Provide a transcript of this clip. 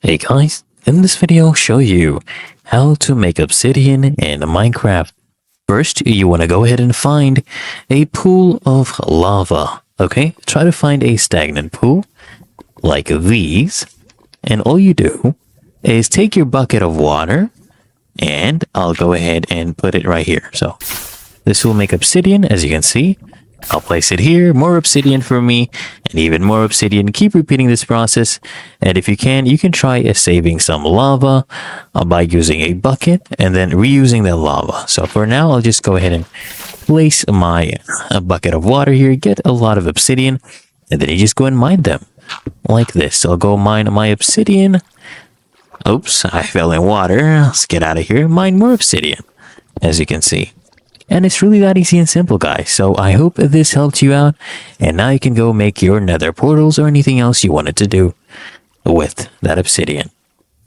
Hey guys, in this video I'll show you how to make obsidian in Minecraft. First, you want to go ahead and find a pool of lava. Okay, try to find a stagnant pool like these. And all you do is take your bucket of water and I'll go ahead and put it right here. So this will make obsidian, as you can see. I'll place it here, more obsidian for me, and even more obsidian. Keep repeating this process, and if you can try saving some lava by using a bucket and then reusing that lava. So for now, I'll just go ahead and place my bucket of water here, get a lot of obsidian, and then you just go and mine them like this. So I'll go mine my obsidian. Oops, I fell in water. Let's get out of here. Mine more obsidian, as you can see. And it's really that easy and simple, guys. So I hope this helped you out. And now you can go make your nether portals or anything else you wanted to do with that obsidian.